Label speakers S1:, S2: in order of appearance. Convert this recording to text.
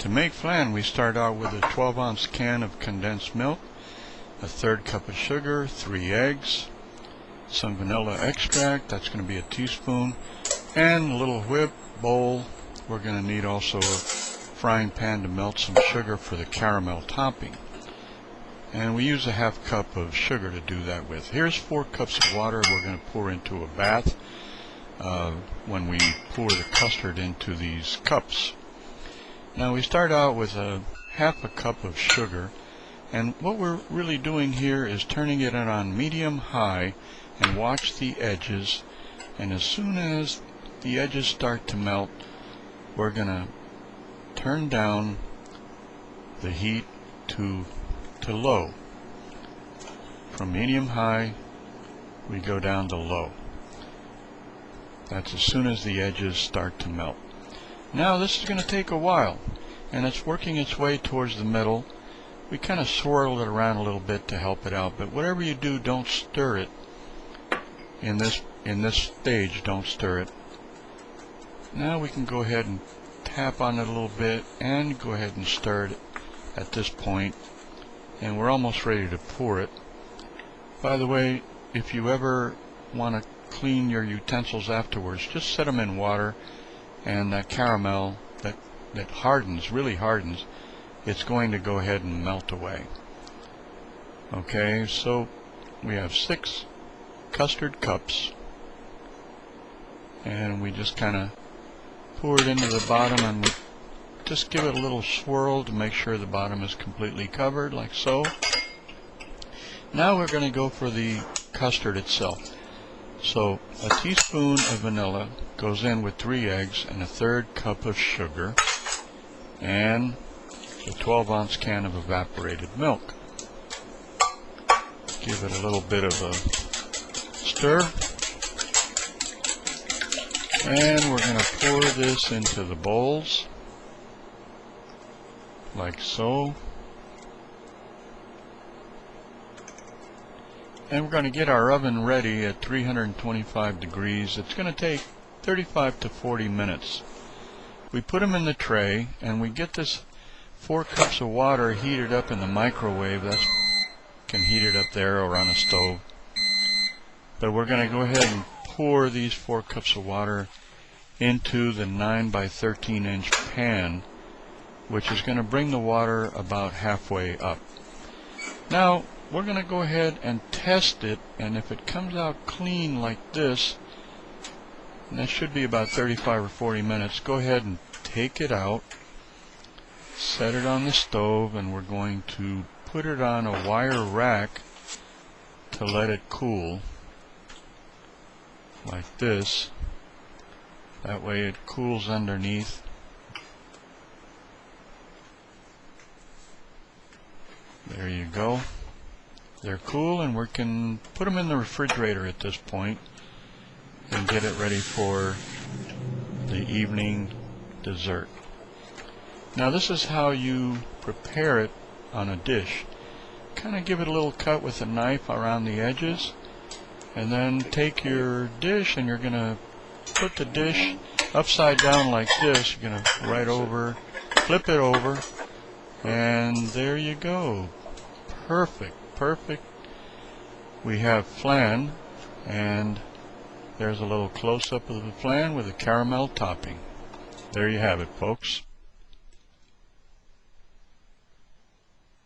S1: To make flan, we start out with a 12-ounce can of condensed milk, a third cup of sugar, 3 eggs, some vanilla extract, that's going to be a teaspoon, and a little whip bowl. We're going to need also a frying pan to melt some sugar for the caramel topping. And we use a half cup of sugar to do that with. Here's 4 cups of water we're going to pour into a bath when we pour the custard into these cups. Now we start out with a half a cup of sugar, and what we're really doing here is turning it on medium-high and watch the edges, and as soon as the edges start to melt, we're going to turn down the heat to low. From medium-high we go down to low. That's as soon as the edges start to melt. Now this is going to take a while, and it's working its way towards the middle. We kind of swirl it around a little bit to help it out, but whatever you do, don't stir it. In this stage, don't stir it. Now we can go ahead and tap on it a little bit and go ahead and stir it at this point, and we're almost ready to pour it. By the way, if you ever want to clean your utensils afterwards, just set them in water, and that caramel that hardens, really hardens, it's going to go ahead and melt away. Okay, so we have 6 custard cups, and we just kind of pour it into the bottom and just give it a little swirl to make sure the bottom is completely covered, like so. Now we're going to go for the custard itself. So a teaspoon of vanilla goes in with 3 eggs and a third cup of sugar and a 12-ounce can of evaporated milk. Give it a little bit of a stir, and we're going to pour this into the bowls like so. And we're going to get our oven ready at 325 degrees. It's going to take 35 to 40 minutes. We put them in the tray, and we get this 4 cups of water heated up in the microwave. That can heat it up there or on a stove. But we're going to go ahead and pour these 4 cups of water into the 9 by 13 inch pan, which is going to bring the water about halfway up. Now we're going to go ahead and test it, and if it comes out clean like this, and that should be about 35 or 40 minutes, go ahead and take it out, set it on the stove, and we're going to put it on a wire rack to let it cool like this. That way it cools underneath. There you go. They're cool, and we can put them in the refrigerator at this point and get it ready for the evening dessert. Now this is how you prepare it on a dish. Kind of give it a little cut with a knife around the edges, and then take your dish and you're going to put the dish upside down like this. You're going to right over, flip it over, and there you go. Perfect. Perfect. We have flan, and there's a little close-up of the flan with a caramel topping. There you have it, folks.